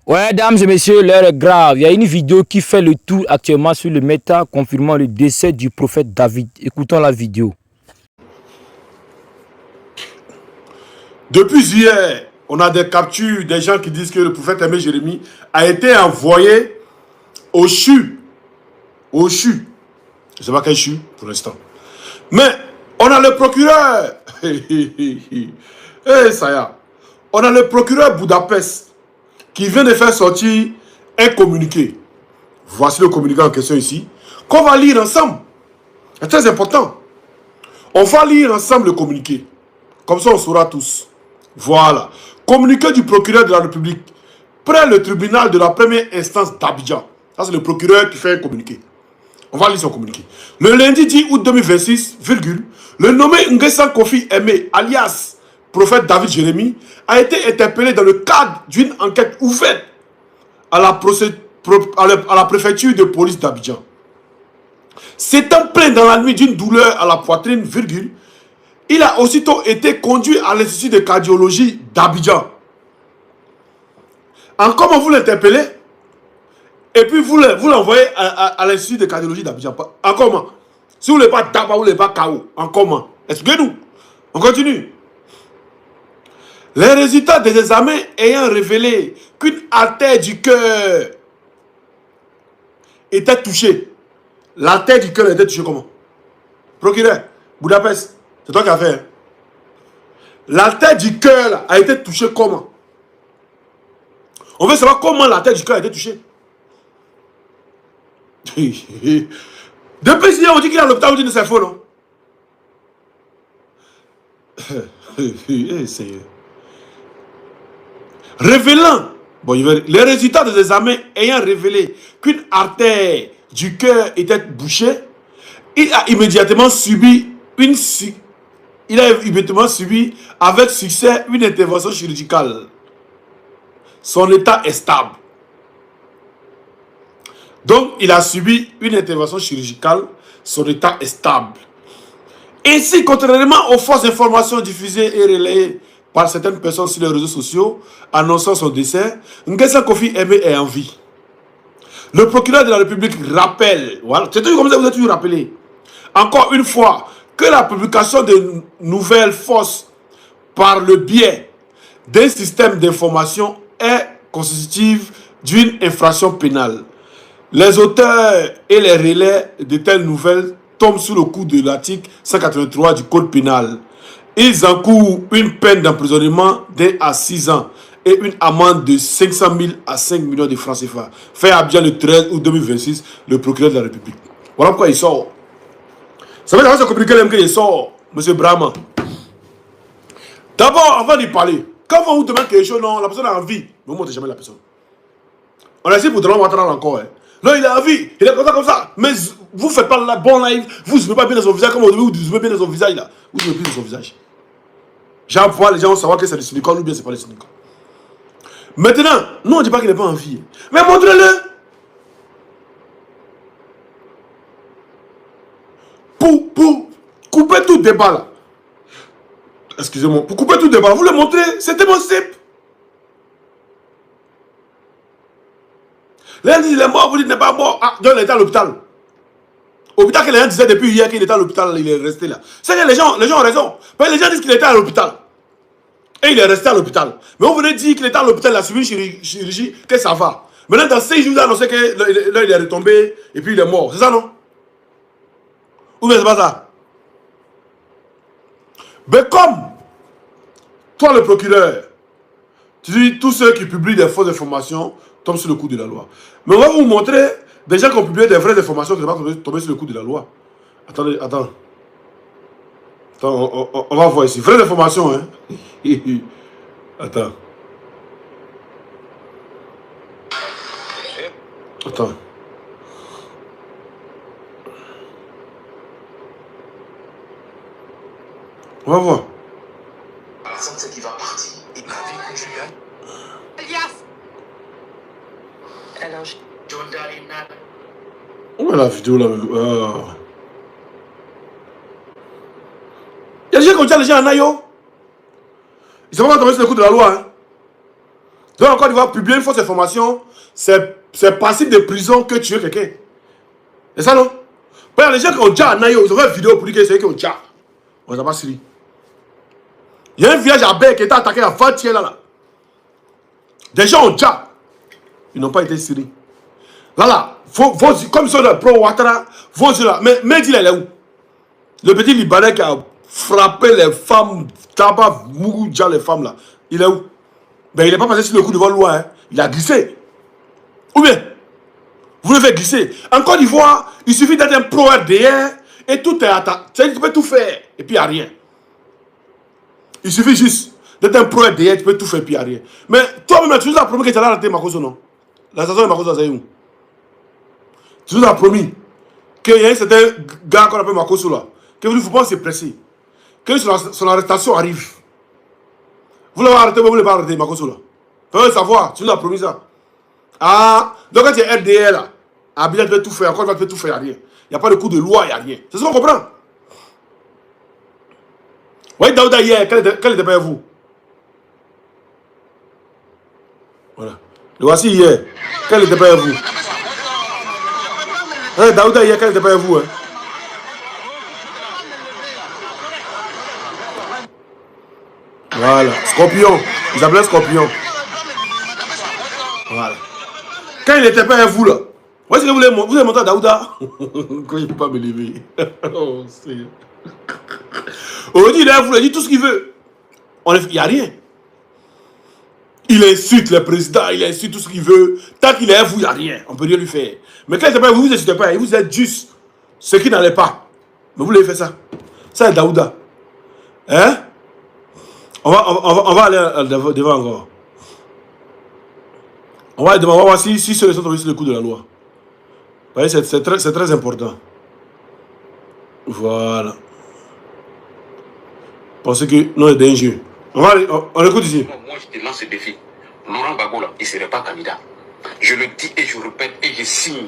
Ouais, dames et messieurs, l'heure est grave. Il y a une vidéo qui fait le tour actuellement sur le méta confirmant le décès du prophète David. Écoutons la vidéo. Depuis hier, on a des captures des gens qui disent que le prophète Aimé Jérémie a été envoyé au CHU. Au CHU. Je ne sais pas quel CHU pour l'instant. Mais on a le procureur. Ça y est. On a le procureur Budapest qui vient de faire sortir un communiqué. Voici le communiqué en question ici, qu'on va lire ensemble. C'est très important. On va lire ensemble le communiqué. Comme ça, on saura tous. Voilà. Communiqué du procureur de la République près le tribunal de la première instance d'Abidjan. Ça, c'est le procureur qui fait un communiqué. On va lire son communiqué. Le lundi 10 août 2026, le nommé Nguessan Kofi Aimé, alias prophète David Jérémie, a été interpellé dans le cadre d'une enquête ouverte à la préfecture de police d'Abidjan. S'étant plaint dans la nuit d'une douleur à la poitrine, il a aussitôt été conduit à l'Institut de cardiologie d'Abidjan. En comment vous l'interpellez, et puis vous l'envoyez à l'Institut de cardiologie d'Abidjan. En comment? Si vous ne voulez pas tabac, vous ne voulez pas KO. En comment? Expliquez-nous. On continue. Les résultats des examens ayant révélé qu'une artère du cœur était touchée. L'artère du cœur était touchée comment? Procureur, Budapest, c'est toi qui as fait. Hein? L'artère du cœur a été touchée comment? On veut savoir comment l'artère du cœur a été touchée. Depuis hier, on dit qu'il est à l'hôpital, on dit que c'est faux, non? Révélant, les résultats des examens ayant révélé qu'une artère du cœur était bouchée, il a immédiatement subi avec succès une intervention chirurgicale. Son état est stable. Donc, il a subi une intervention chirurgicale. Son état est stable. Ainsi, contrairement aux fausses informations diffusées et relayées par certaines personnes sur les réseaux sociaux annonçant son décès, Nguessan Kofi Aimé est en vie. Le procureur de la République rappelle, voilà, c'est toujours comme ça, vous êtes toujours rappelé, encore une fois, que la publication de nouvelles fausses par le biais d'un système d'information est constitutive d'une infraction pénale. Les auteurs et les relais de telles nouvelles tombent sous le coup de l'article 183 du Code pénal. Ils encourent une peine d'emprisonnement d'1 à 6 ans et une amende de 500 000 à 5 millions de francs CFA. Fait à Abidjan le 13 août 2026, le procureur de la République. Voilà pourquoi il sort. Ça veut dire que c'est compliqué même qu'il sort, M. Brahma. D'abord, avant d'y parler, quand on vous demande quelque chose, non, la personne a envie, ne montrez jamais la personne. On a essayé pour Donald Ouattara encore. Hein. Non, il a envie, il est comme ça. Mais vous ne faites pas la bonne live, vous ne zoomez pas bien dans son visage comme vous zoomez bien dans son visage là. Vous zoomez bien dans son visage. J'envoie les gens savoir que c'est le silicone ou bien c'est pas le silicone. Maintenant, nous on ne dit pas qu'il n'est pas en vie. Mais montrez-le. Pour couper tout débat là. Excusez-moi. Pour couper tout débat, vous le montrez. C'était mon simple. L'un dit il est mort, vous dites il n'est pas mort. Ah, donc il était à l'hôpital. Hôpital que les gens disaient depuis hier qu'il était à l'hôpital, il est resté là. C'est que les gens ont raison. Mais les gens disent qu'il était à l'hôpital. Et il est resté à l'hôpital. Mais on venait dire qu'il était à l'hôpital, il a suivi une chirurgie, que ça va. Maintenant, dans 6 jours, il a annoncé que là, il est retombé et puis il est mort. C'est ça, non? Ou bien c'est pas ça? Mais comme toi, le procureur, tu dis tous ceux qui publient des fausses informations tombent sur le coup de la loi. Mais on va vous montrer des gens qui ont publié des vraies informations qui ne vont pas tomber sur le coup de la loi. Attendez, attends. On va voir ici. Vraies informations, hein. Attends. Attends. On va voir. C'est qui va partir. Et ma vie conjugale. Elias. Alors, où est la vidéo là? Il y a des gens qui ont dit à les gens en aïe. Ils ne sont pas tombés sur le coup de la loi. Hein. Donc, en Côte d'Ivoire, publier une fausse information, c'est passif de prison que tuer quelqu'un. C'est ça, non? Les gens qui ont déjà Nayo, ils ont fait une vidéo pour dire que c'est eux qui ont déjà. On n'a pas Syrie. Il y a un village à Bec qui était attaqué à 20 là. Des gens ont déjà. Ils n'ont pas été Syrie. Là, comme ils sont dans pro Ouattara, vos yeux là. Mais il est où? Le petit Libanais qui a frappé les femmes, tabac, Mougouja, les femmes là. Il est où? Ben, il n'est pas passé sur le coup de vol loin. Hein. Il a glissé. Ou bien, vous le faites glisser. En Côte d'Ivoire, il suffit d'être un pro RDR et tout est attaqué. Tu peux tout faire et puis il n'y a rien. Il suffit juste d'être un pro RDR, tu peux tout faire et puis il n'y a rien. Mais toi-même, tu nous as promis que tu allais arrêter Makoso, non? La station de Makoso, c'est où? Tu nous as promis qu'il y a un certain gars qu'on appelle Makoso là, que vous ne pouvez pas se presser. Que son arrestation arrive. Vous l'avez arrêté, mais vous ne voulez pas arrêter Makoso là. Faites savoir, tu nous as promis ça. Ah, donc quand tu es RDR là, Abidjan tu peux tout faire, encore tu peux tout faire, il n'y a rien. Il n'y a pas de coup de loi, il n'y a rien. C'est ce qu'on comprend. Vous voyez Daouda hier, quel était pas vous? Voilà. Le voici hier, quel était pas vous? Daouda hier, quel était pas vous? Hein? Voilà, Scorpion. Ils appelaient Scorpion. Voilà. Quand il n'était pas à vous là, où est-ce que vous avez montré à Daouda? Quand il ne peut pas me lever. Oh, Seigneur. Aujourd'hui, il est à vous, il dit tout ce qu'il veut. Il n'y a rien. Il insulte le président, il insulte tout ce qu'il veut. Tant qu'il est à vous, il n'y a rien. On ne peut rien lui faire. Mais quand il n'était pas à vous, vous n'insultez pas. Vous êtes juste ce qui n'allait pas. Mais vous l'avez fait ça. Ça est Daouda. Hein? On va aller devant encore. On va voir si ceux qui sont tombés sur le coup de la loi. Vous voyez, c'est très important. Voilà. Parce que nous, c'est dangereux. On écoute ici. Moi, je te lance ce défi. Laurent Gbagbo, là, il ne serait pas candidat. Je le dis et je répète et je signe.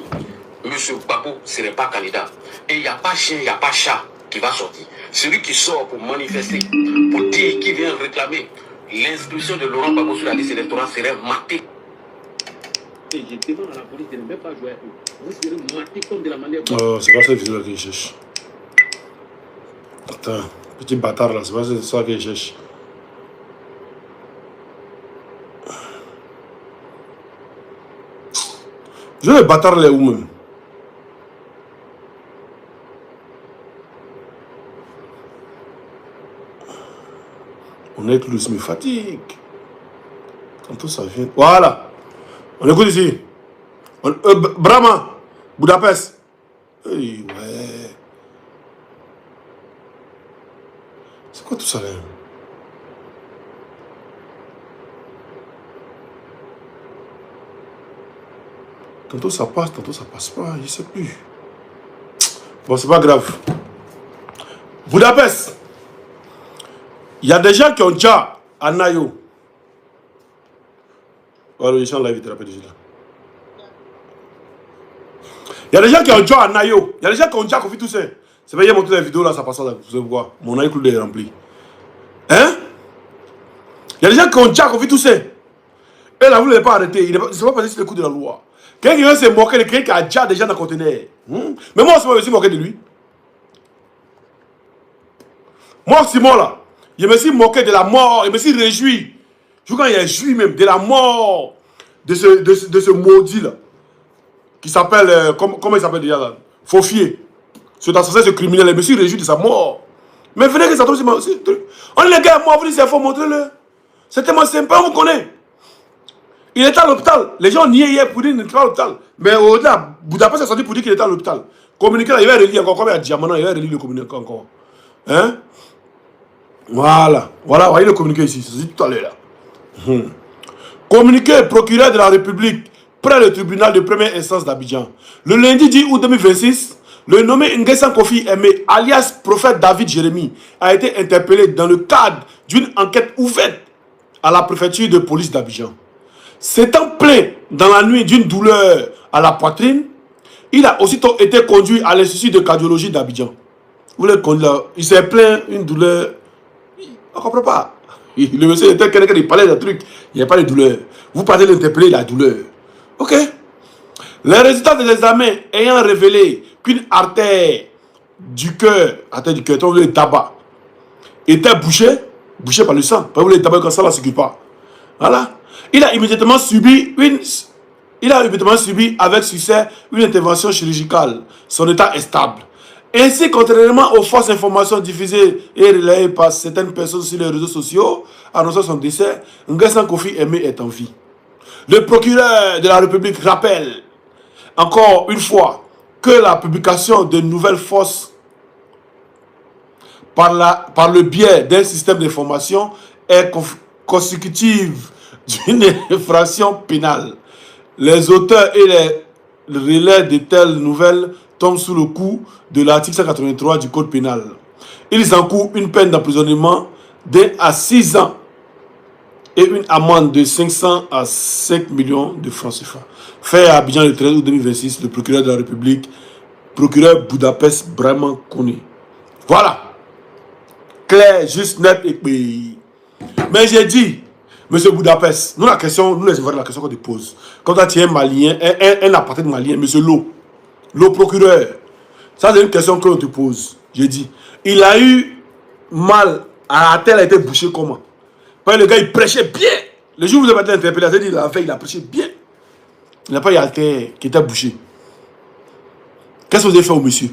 Monsieur Gbagbo ne serait pas candidat. Et il n'y a pas chien, il n'y a pas chat qui va sortir. Celui qui sort pour manifester, pour dire qu'il vient réclamer l'inscription de Laurent Gbagbo sur la liste électorale serait maté. Et je demande à la police de ne même pas jouer avec vous. Vous serez maté comme de la manière. Oh, c'est pas ça que je cherche. Attends, petit bâtard là, c'est pas ça que je cherche. Je vais le bâtard là où même. On est plus, me fatigue. Tantôt ça vient. Voilà. On écoute ici. Brahma, Budapest. Hey, ouais. C'est quoi tout ça là? Tantôt ça passe pas, je ne sais plus. Bon, c'est pas grave. Budapest. Il y a des gens qui ont déjà à Nayo. Voilà, les gens là, vite rapide. Il y a des gens qui ont déjà à Nayo. Il y a des gens qui ont déjà confié tout ça. C'est pas hier monté la vidéo là, ça passe là. Vous savez quoi? Mon œil est rempli. Hein? Il y a des gens qui ont déjà confié tout ça. Et là, vous ne l'avez pas arrêté. Il ne s'est pas passé sur le coup de la loi. Quelqu'un qui vient se moquer de quelqu'un qui a déjà des gens dans le conteneur. Mais moi, je me suis moqué de lui. Moi, Simon là, je me suis moqué de la mort. Je me suis réjoui. Je crois qu'il a joui même de la mort de ce maudit là. Qui s'appelle, comment il s'appelle déjà là? Faufier. C'est assassin, ce criminel. Je me suis réjoui de sa mort. Mais venez que ça tombe sur moi aussi. On est les gars, moi, vous dites, il faut montrer-le. C'est tellement sympa, on vous connaît. Il était à l'hôpital. Les gens niaient hier pour dire qu'il n'était pas à l'hôpital. Mais au-delà, Budapest a sorti pour dire qu'il était à l'hôpital. Communiqué là, il va relire encore. Comme il y a Diamant, il va relire le communiqué encore. Hein? Voilà. Voilà, voyez le communiqué ici. C'est dit tout à l'heure là. Communiqué procureur de la République près le tribunal de première instance d'Abidjan. Le lundi 10 août 2026, le nommé Nguessan Kofi Aimé, alias prophète David Jérémy, a été interpellé dans le cadre d'une enquête ouverte à la préfecture de police d'Abidjan. S'étant plaint dans la nuit d'une douleur à la poitrine, il a aussitôt été conduit à l'Institut de cardiologie d'Abidjan. Il s'est plaint une douleur. On ne comprend pas. Le monsieur était quelqu'un qui parlait de trucs. Il n'y a pas de douleur. Vous partez d'interpeller la douleur. Ok. Les résultats de l'examen ayant révélé qu'une artère du cœur, le tabac, était bouchée par le sang. Parce que le tabac, quand ça ne circule pas. Voilà. Il a immédiatement subi avec succès une intervention chirurgicale. Son état est stable. Ainsi, contrairement aux fausses informations diffusées et relayées par certaines personnes sur les réseaux sociaux, annonçant son décès, Nguessan Kofi Aimé est en vie. Le procureur de la République rappelle encore une fois que la publication de nouvelles fausses par le biais d'un système d'information est consécutive d'une infraction pénale. Les auteurs et les relais de telles nouvelles tombent sous le coup de l'article 183 du Code pénal. Ils encourent une peine d'emprisonnement d'1 à 6 ans et une amende de 500 à 5 millions de francs CFA. Fait à Abidjan le 13 août 2026, le procureur de la République, procureur Budapest Brahman Kone. Voilà. Clair, juste, net et puis. Mais j'ai dit, monsieur Budapest, nous les Ivoiriens, la question qu'on te pose. Quand tu es un Malien, un appartenant malien, monsieur le procureur, ça c'est une question qu'on te pose. J'ai dit, il a eu mal à la terre, a été bouché comment? Parce que le gars il prêchait bien. Le jour où vous avez été interpellé, il a prêché bien. Il n'a pas eu la terre qui était bouchée. Qu'est-ce que vous avez fait au monsieur?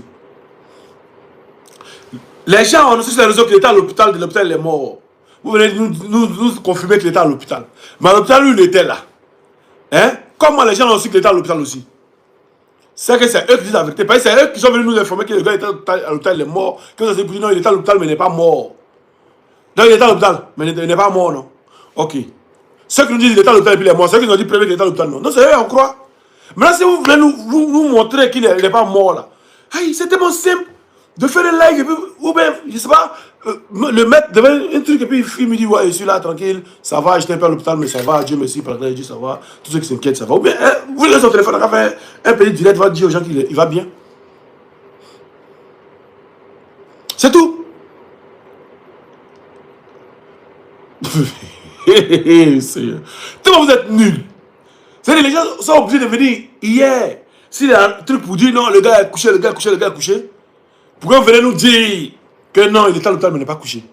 Les gens ont sur les réseaux que l'État à l'hôpital, il est mort. Vous venez nous confirmer que l'État à l'hôpital. Mais à l'hôpital, lui, il était là. Hein? Comment les gens ont su que l'État à l'hôpital aussi? C'est que c'est eux qui disent la vérité. Parce que c'est eux qui sont venus nous informer que le gars était à l'hôpital, il est mort. Que ça s'est dit, non, il est à l'hôpital, mais il n'est pas mort. Donc il est à l'hôpital, mais il n'est pas mort, non? Ok. Ceux qui nous disent qu'il est à l'hôpital et puis il est mort, ceux qui nous ont dit premier qu'il est à l'hôpital, non. Non, c'est eux, on croit. Maintenant, si vous voulez nous montrer qu'il n'est pas mort, là, c'est tellement simple de faire un like, et puis, ou bien, je ne sais pas, le mettre devant un truc, et puis il me dit, ouais, je suis là, tranquille, ça va, j'étais un peu à l'hôpital, mais ça va, Dieu merci, par la grâce de Dieu, ça va, tous ceux qui s'inquiètent, ça va. Ou bien, vous laissez son téléphone, on va faire un petit direct, va dire aux gens qu'il va bien. C'est tout. Tellement vous êtes nuls. C'est-à-dire, les gens sont obligés de venir hier. S'il y a un truc pour dire non, le gars est couché, le gars est couché. Pourquoi vous venez nous dire que non, il est à l'hôpital, mais il n'est pas couché?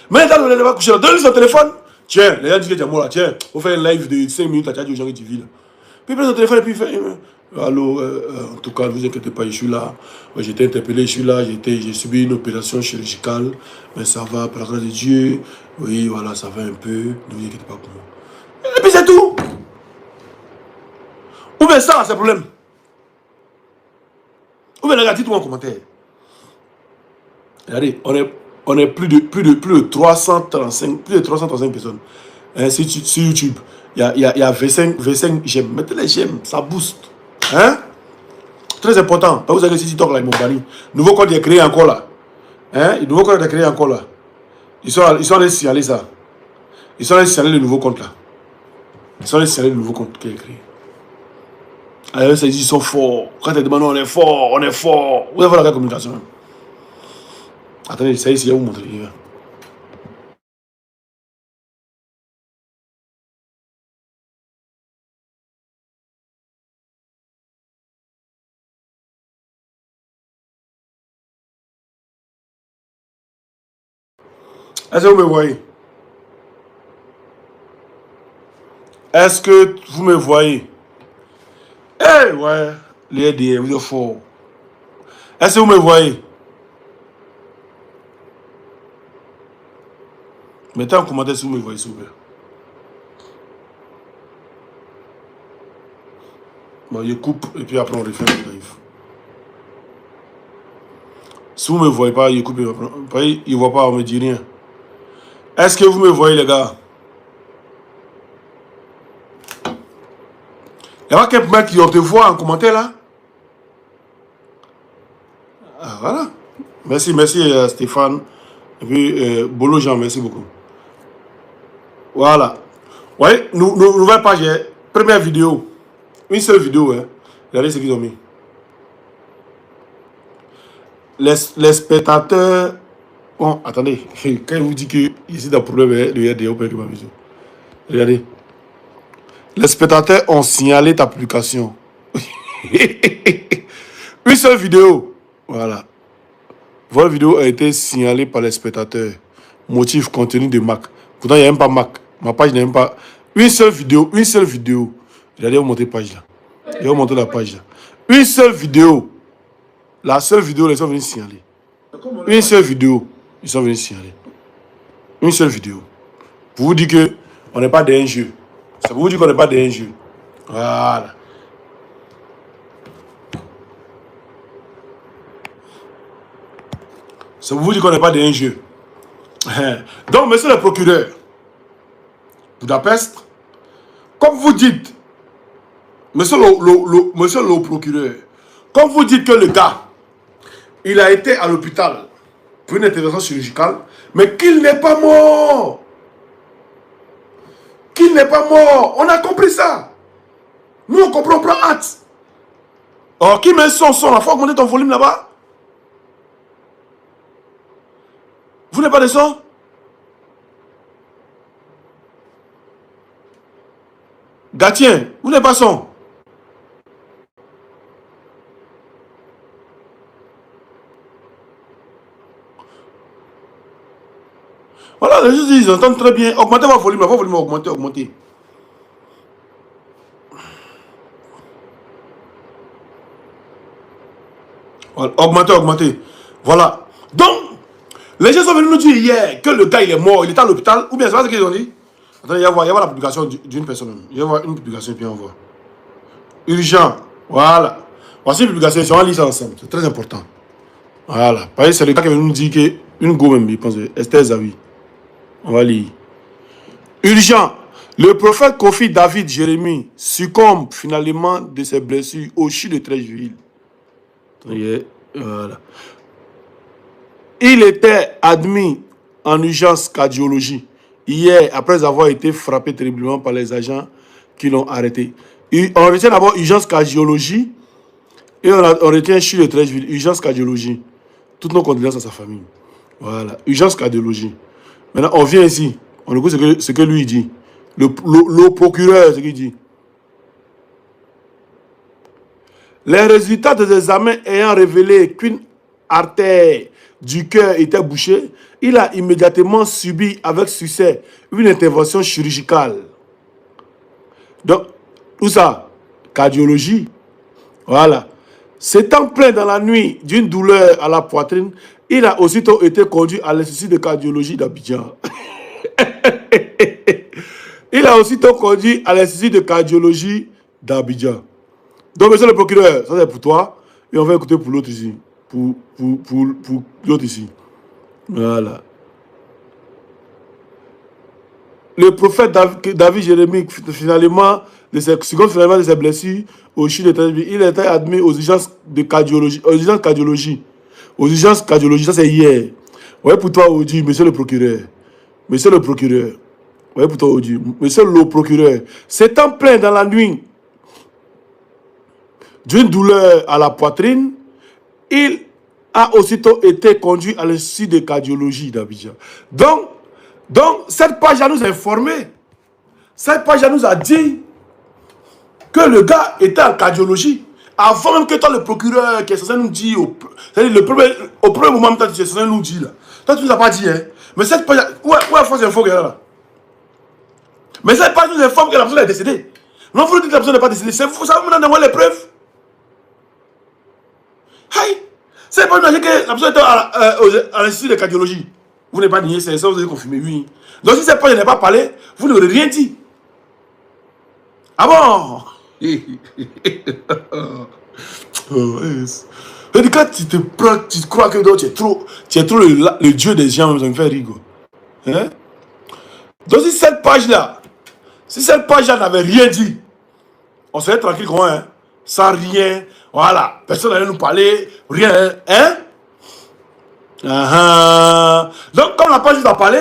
Mais il n'est pas couché. Donne-lui son téléphone. Tiens, les gens disent que tu es mort là. Tiens, on fait un live de 5 minutes à dire aux gens que tu vis là. Puis il prend son téléphone et puis il fait. Allô, en tout cas, ne vous inquiétez pas, je suis là. J'ai été interpellé, je suis là. J'ai subi une opération chirurgicale. Mais ça va, par la grâce de Dieu. Oui, voilà, ça va un peu. Ne vous inquiétez pas pour moi. Et puis c'est tout. Ou bien ça, c'est le problème. Ou bien regardez tout en commentaire. Regardez, on est plus de 335 personnes sur YouTube. Il y a 25 j'aime. Mettez les j'aime, ça booste. Hein? Très important. Vous savez que si TikTok là, ils m'ont banni. Nouveau code est créé encore là. Hein? Le nouveau code est créé encore là. Ils sont allés signaler ça. Ils sont allés signaler le nouveau compte là. Ils sont allés signaler le nouveau compte qui est créé. Alors, ça, ils sont forts. Quand ils demandent on est fort, on est fort. Vous allez voir la communication. Attendez, ça y est, je vais vous montrer. Est-ce que vous me voyez? Est-ce que vous me voyez? Eh ouais, les aider, vous êtes forts. Est-ce que vous me voyez? Mettez en commentaire si vous me voyez, s'il vous plaît. Bon, je coupe et puis après on refait le live. Si vous ne me voyez pas, je coupe et après. Il ne voit pas, on ne me dit rien. Est-ce que vous me voyez, les gars? Il y a pas quelqu'un qui te voit en commentaire là? Ah, voilà. Merci Stéphane. Et puis Bolo Jean, merci beaucoup. Voilà. Oui, nouvelle page, première vidéo. Une seule vidéo. Hein. Regardez ce qu'ils ont mis. Les spectateurs. Bon, attendez. Quand il vous dit que ici, dans le problème, le RDA, au père, regardez. Les spectateurs ont signalé ta publication. Une seule vidéo. Voilà. Votre vidéo a été signalée par les spectateurs. Motif, contenu de Mac. Pourtant, il n'y a même pas Mac. Ma page n'a même pas. Une seule vidéo. Une seule vidéo. Regardez, vous montrer la page là. Je vais vous montrer la page là. Une seule vidéo. La seule vidéo, ils sont venus signaler. Une seule vidéo. Ils sont venus signaler. Une seule vidéo. Pour vous dire qu'on n'est pas d'un jeu. C'est pour vous dire qu'on n'est pas d'un jeu. Voilà. C'est pour vous dire qu'on n'est pas d'un jeu. Donc, monsieur le procureur, Budapest, comme vous dites, monsieur le procureur, comme vous dites que le gars, il a été à l'hôpital pour une intervention chirurgicale, mais qu'il n'est pas mort. Qu'il n'est pas mort. On a compris ça. Nous, on comprend, on prend hâte. Oh, qui met son, il faut augmenter ton volume là-bas. Vous n'avez pas de son? Gatien, vous n'avez pas son? Voilà, les gens ils entendent très bien. Augmentez votre volume, augmentez. Voilà, augmentez. Voilà. Donc, les gens sont venus nous dire hier que le gars il est mort, il est à l'hôpital, ou bien c'est pas ce qu'ils ont dit? Attendez, il y a voir la publication d'une personne. Il y a voir une publication, puis on voit. Urgent. Voilà. Voici une publication, on va lire ça ensemble. C'est très important. Voilà. Parce que c'est le gars qui venu nous dire qu'une go même, il pense, Esther Zawi. On va lire. Urgent. Le prophète Kofi David Jérémie succombe finalement de ses blessures au CHU de Treichville. Voilà. Il était admis en urgence cardiologie hier après avoir été frappé terriblement par les agents qui l'ont arrêté. On retient d'abord urgence cardiologie et on retient CHU de Treichville, urgence cardiologie. Toutes nos condoléances à sa famille. Voilà, urgence cardiologie. Maintenant, on vient ici. On écoute ce que lui dit. Le procureur, ce qu'il dit. Les résultats des examens ayant révélé qu'une artère du cœur était bouchée, il a immédiatement subi avec succès une intervention chirurgicale. Donc, où ça? Cardiologie. Voilà. S'étant plaint dans la nuit d'une douleur à la poitrine, il a aussitôt été conduit à l'Institut de cardiologie d'Abidjan. Il a aussitôt conduit à l'Institut de cardiologie d'Abidjan. Donc, monsieur le procureur, ça c'est pour toi. Et on va écouter pour l'autre ici. Pour l'autre ici. Voilà. Le prophète David Jérémie, finalement de ses blessures au CHU de Treichville, il était admis aux urgences de cardiologie. Aux urgences cardiologie. Aux urgences cardiologie, ça c'est hier. Ouais, pour toi, aujourd'hui, monsieur le procureur. Monsieur le procureur. Ouais, pour toi, aujourd'hui. Monsieur le procureur. S'étant plaint dans la nuit d'une douleur à la poitrine, il a aussitôt été conduit à l'Institut de cardiologie d'Abidjan. Donc, cette page nous a informé. Cette page nous a dit que le gars était en cardiologie. Avant même que toi, le procureur qui est censé nous dire, au premier moment, tu es censé nous dire là. Toi, tu ne nous as pas dit, hein. Mais cette page, où est la fausse info qu'il y a là? Mais cette page nous informe que la personne est décédée. Non, vous nous dites que la personne n'est pas décédée. C'est vous, ça vous me donne les preuves. Hey! C'est pas nous que la personne était à l'Institut de cardiologie. Vous n'avez pas nié, c'est ça, vous avez confirmé, oui. Donc si cette page n'est pas parlé, vous n'aurez rien dit. Ah bon? Quand tu te prends, tu crois que tu es trop le dieu des gens, ça me fait rigoler. Hein? Donc si cette page-là n'avait rien dit, on serait tranquille, hein? Sans rien, voilà, personne n'allait nous parler, rien, hein? Donc comme la page nous a parlé,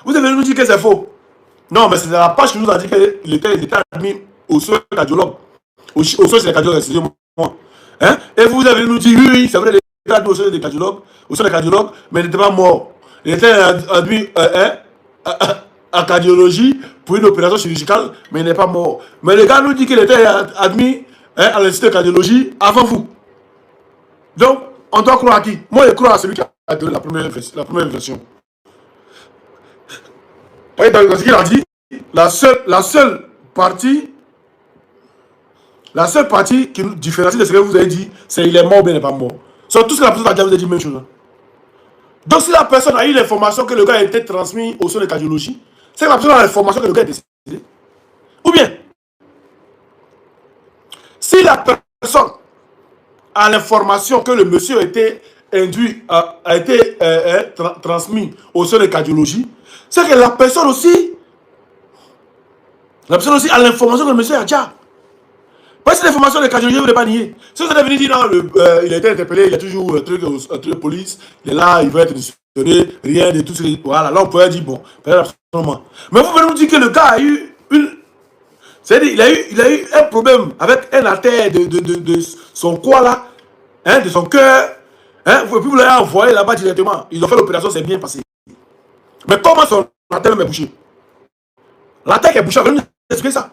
vous avez nous dire que c'est faux. Non, mais c'est la page qui nous a dit qu'il était admis au soin cardiologue. Au soin c'est les cardiologues, excusez-moi. Hein? Et vous avez nous dit, oui, c'est vrai, il était admis au soin des cardiologues, mais il n'était pas mort. il était admis à cardiologie pour une opération chirurgicale, mais il n'est pas mort. Mais le gars nous dit qu'il était admis à l'institut de cardiologie avant vous. Donc, on doit croire à qui? Moi, je crois à celui qui a donné la première version. Vous voyez, dans ce qu'il a dit, la seule partie qui nous différencie de ce que vous avez dit, c'est il est mort ou bien il n'est pas mort. Sur tout ce que la personne a dit, vous avez dit la même chose. Donc, si la personne a eu l'information que le gars a été transmis au sein de cardiologie, c'est que la personne a l'information que le gars est décédé. Ou bien, si la personne a l'information que le monsieur a été induit, a été transmis au sein de cardiologie, c'est que la personne aussi a l'information que le monsieur a déjà. Parce que l'information de cardiologie, vous ne pas nier. Si vous avez venu dire, non, il a été interpellé, il y a toujours un truc de police, il est là, il veut être auditionné, rien de tout ce. Voilà, là on pourrait dire, bon, absolument. Mais vous venez nous dire que le gars a eu une. C'est-à-dire, il a eu un problème avec un artère de son quoi là, hein, de son cœur. Hein, vous pouvez vous l'avez envoyé là-bas directement. Ils ont fait l'opération, c'est bien passé. Mais comment son artère est bouchée? L'artère qui est bouchée, vous venez nous expliquer ça.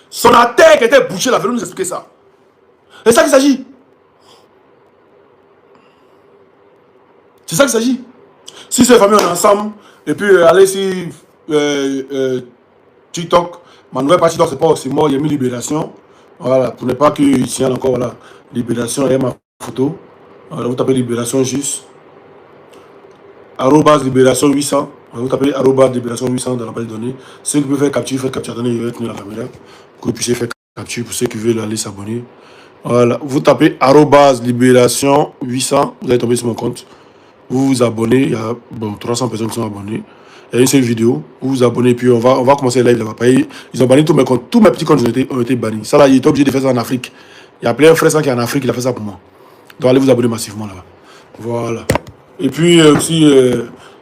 Son artère qui était bouchée, là, venez nous expliquer ça. C'est ça qu'il s'agit. C'est ça qu'il s'agit. Si ces familles sont ensemble, et puis allez sur TikTok, ma nouvelle page TikTok, c'est pas aussi mort, il y a mis Libération. Voilà, pour ne pas qu'il tienne encore, voilà. Libération, il y a ma photo. Voilà, vous tapez Libération juste. @Libération 800. Vous tapez @Libération 800 dans la base de données. Ceux qui peuvent faire capture, faites capture. Attendez, je vais tenir la caméra. Que vous puissiez faire capture pour ceux qui veulent aller s'abonner. Voilà, vous tapez @Libération 800. Vous allez tomber sur mon compte. Vous vous abonnez. Il y a 300 personnes qui sont abonnées. Il y a une seule vidéo. Vous vous abonnez. Puis on va commencer le live là-bas. Ils ont banni tous mes comptes. Tous mes petits comptes ont été bannis. Ça là, il est obligé de faire ça en Afrique. Il y a plein de frères qui sont en Afrique. Il a fait ça pour moi. Donc allez vous abonner massivement là-bas. Voilà. Et puis aussi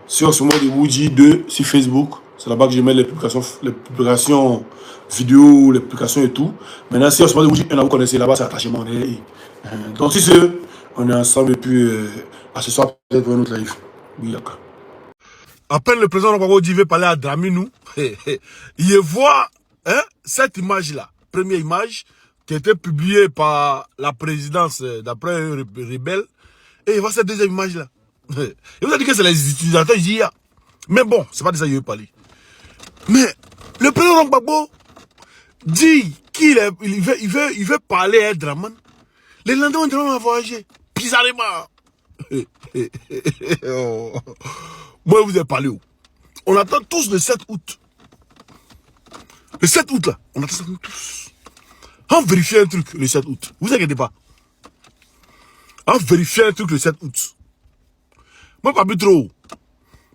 sur ce mot de Woody 2 sur Facebook. C'est là-bas que je mets les publications vidéo, les publications et tout. Maintenant, si on se parle de Woody, vous connaissez là-bas, c'est attachement. Donc, si c'est on est ensemble et puis à ce soir, peut-être pour un autre live. Oui, d'accord. À peine le président Gbagbo dit veut parler à Draminou, il voit cette image-là, première image, qui a été publiée par la présidence d'après un rebelle, et il voit cette deuxième image-là. Il vous a dit que c'est les utilisateurs d'IA. Mais bon, c'est pas de ça qu'il veut parler. Mais le président Gbagbo dit qu'il veut parler à Draman. Les lendemains, Draman va voyager. Bizarrement. Moi, vous avez parlé où? On attend tous le 7 août. Le 7 août, là, on attend ça tous. On vérifie un truc le 7 août. Vous inquiétez pas. On vérifie un truc le 7 août. Moi, pas plus trop.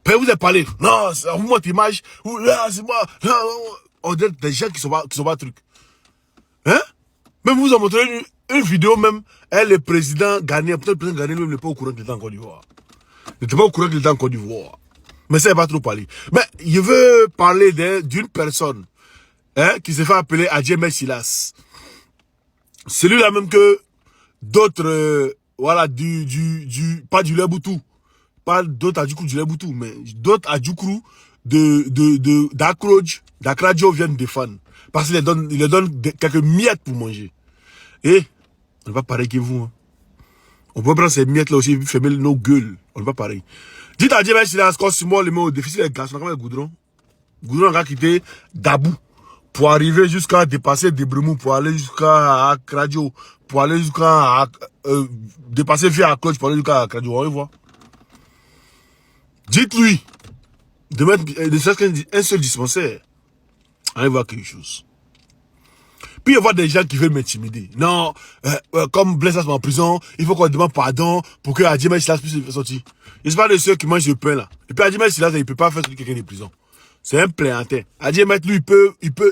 Vous avez parlé. Non, on vous montre l'image. Là, c'est moi. Là, on dirait des gens qui sont pas truc. Hein? Même vous en montrez une vidéo même. Le président Ghanéen, peut-être le président Ghanéen même n'est pas au courant qu'il était en Côte d'Ivoire. Il n'était pas au courant qu'il était en Côte d'Ivoire. Mais ça, il va trop parler. Mais il veut parler d'une personne qui se fait appeler Adjemé Silas. Celui-là même que d'autres, voilà, pas du Leboutou. Pas d'autres Adjoukrou du Leboutou, mais d'autres Adjoukrou d'Akradjo viennent défendre. Parce qu'il les donne quelques miettes pour manger. Et on n'est pas pareil que vous. Hein. On peut prendre ces miettes là aussi et fermer nos gueules. On n'est pas pareil. Dites à Dieu, si là, si moi, le mot déficit des glaces, on a quand même goudron. Goudron a quitté Dabou pour arriver jusqu'à dépasser Debremou, pour aller jusqu'à Akradjo, pour aller jusqu'à dépasser via Akradjo, pour aller jusqu'à Akradjo. On va voir. Dites-lui de mettre un seul dispensaire. On va voir quelque chose. Puis il y a des gens qui veulent m'intimider. Non, comme Blaise est en prison, il faut qu'on demande pardon pour que Adjemé Silas puisse sortir. Je ne sais pas de ceux qui mangent le pain là. Et puis Adjemé Silas, il ne peut pas faire sortir quelqu'un de prison. C'est un plaiantin. Adjemé, lui, il peut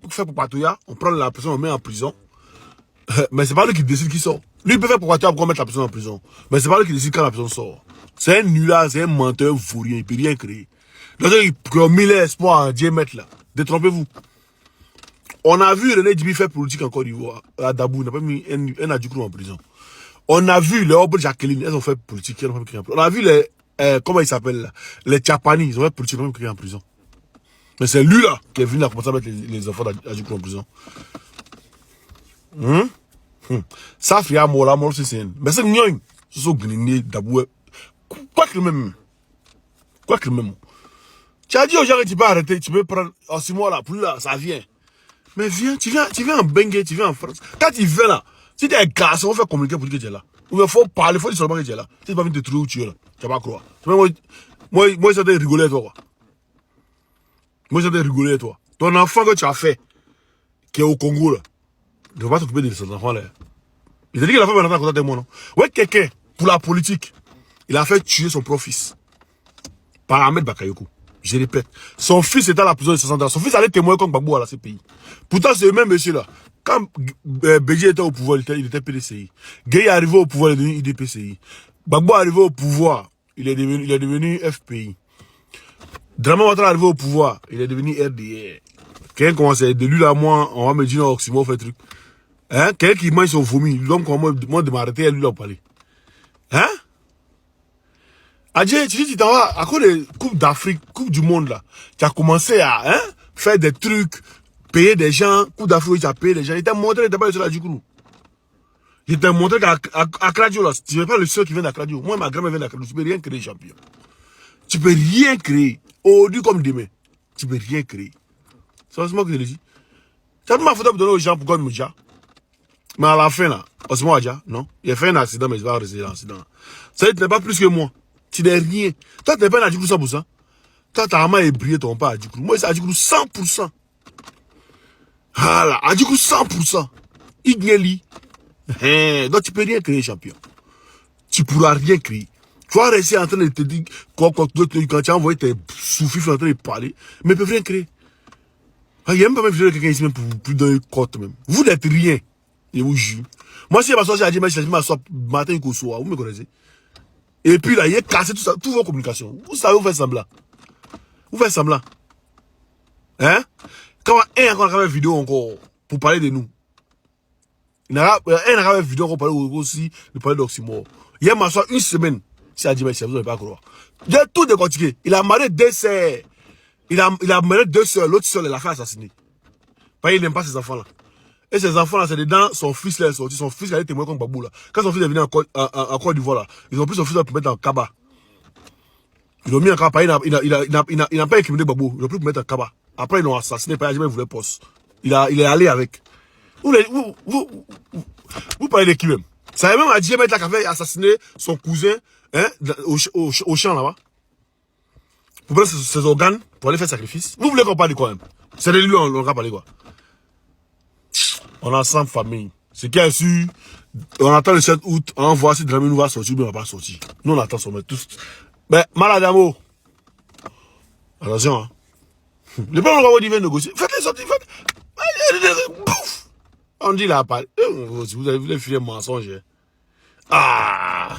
faire pour patouilla. On prend la personne, on met en prison. Mais c'est pas lui qui décide qui sort. Lui, il peut faire pour patouilla pour mettre la personne en prison. Mais c'est pas lui qui décide quand la personne sort. C'est un nulard, c'est un menteur vaurien, il peut rien créer. Donc, il a mis l'espoir à Adjemé là. Détrompez-vous. On a vu René Djibi faire politique en Côte d'Ivoire. À Dabou, il n'a pas mis un Adjoukrou en prison. On a vu les Obel Jacqueline, elles ont fait politique, elles ont fait en prison. On a vu les, comment ils s'appellent là, les Tchapani, ils ont fait politique, ils ont fait en prison. Mais c'est lui là qui est venu à commencer à mettre les enfants d'Adjoukou en prison. Ça fait à moi là, moi c'est mais c'est nyoing. Ce sont grenés d'abou. Quoi que même. Quoi que même. Tu as dit aux gens que tu peux arrêter, tu peux prendre, en 6 mois là, plus là, ça vient. Mais viens, tu viens en Bengue, tu viens en France. Quand tu viens là, si tu es un garçon, on fait communiquer pour dire que tu es là. Ou il faut parler, il faut dire seulement que tu es là. Si tu vas venir te trouver où tu es là, tu vas pas croire. Moi, ça t'a rigolé toi, quoi. Moi, ça t'a rigolé toi. Ton enfant que tu as fait, qui est au Congo là, ne va pas t'occuper de cet enfant là. Il t'a dit qu'il a fait maintenant à côté de moi, non? Ouais, quelqu'un, pour la politique, il a fait tuer son propre-fils. Par Ahmed Bakayoko. Je répète, son fils était à la prison de 60 ans. Son fils allait témoigner comme Gbagbo à la CPI. Pourtant, c'est le même monsieur là. Quand Béji était au pouvoir, il était PDCI. Gueye est arrivé au pouvoir, il est devenu IDPCI. Gbagbo est arrivé au pouvoir, il est devenu FPI. Draman Ouattara est arrivé au pouvoir, il est devenu RDR. Quelqu'un commence à être de lui là, moi, on va me dire, non, Simon fait truc. Hein? Quelqu'un qui mange son vomi, l'homme comment moi de m'arrêter, lui là, parler. Hein? Adjé, tu dis, tu t'en vas, à cause des Coupes d'Afrique, Coupe du Monde là, tu as commencé à faire des trucs, payer des gens, Coupe d'Afrique, tu as payé des gens. Il t'a montré, il t'a pas le seul à Djoukourou. Il t'a montré qu'à Kradio là, tu n'es pas le seul qui vient d'Akradio. Moi, ma grand-mère vient d'Akradio, tu peux rien créer, champion. Tu peux rien créer. Aujourd'hui comme demain, tu peux rien créer. C'est moi qui te le dis. Tu as ma photo pour donner aux gens pour qu'on me dise. Mais à la fin là, Osmo Adja, non, il a fait un accident, mais il va rester dans l'accident. Ça veut dire que tu n'es pas plus que moi. Tu n'es rien. Toi, tu n'es pas un Adjoukourou 100%. Toi, ta maman est brillée, ton pas Adjoukourou. Moi, c'est Adjoukourou 100%. Voilà, Adjoukourou 100%. Igneli. Donc, tu peux rien créer, champion. Tu pourras rien créer. Tu vas rester en train de te dire, quand tu as envoyé tes sous-fifs en train de parler, mais ils ne peuvent rien créer. Il n'y a même pas même quelqu'un ici, même pour plus d'un côte même. Vous n'êtes rien. Je vous jure. Moi, si je m'assois, j'ai dit, mais je m'assois matin et soir, vous me connaissez. Et puis là, il a cassé tout ça, toutes vos communications. Vous savez, vous faites semblant. Vous faites semblant. Hein? Quand un encore a fait vidéo encore pour parler de nous. Un a fait vidéo encore pour parler aussi de parler d'Oxymore. Il a m'assoit une semaine. Si a dit, mais vous n'allez pas croire. J'ai tout décortiqué. Il a marié 2 sœurs. Il a marié 2 sœurs. L'autre sœur, il a fait assassiner. Parce qu'il n'aime pas ses enfants là. Et ces enfants-là, c'est dedans, son fils là est sorti. Son fils là est témoin comme Babou là. Quand son fils est venu en Côte d'Ivoire là, ils ont pris son fils là pour mettre en Kaba. Ils l'ont mis en Kaba. Il n'a pas incriminé Babou. Ils l'ont pris pour mettre en Kaba. Après, ils l'ont assassiné. Pas il voulait poste. Il est allé avec. Vous parlez de qui même? Ça a même à dire mettre la café assassiner son cousin hein, au champ là-bas. Pour prendre ses organes pour aller faire sacrifice. Vous voulez qu'on parle de quoi même? C'est de lui on va parler quoi? On a 100 familles. Ce qui est sûr, on attend le 7 août, on voit si Dramé nous va sortir, mais on va pas sortir. Nous, on attend son tous. Mais, malade d'amour. Attention, hein. Le peuple va venir négocier. Faites-les sortir, faites. Pouf! On dit là, vous avez vu les filets mensonges. Ah!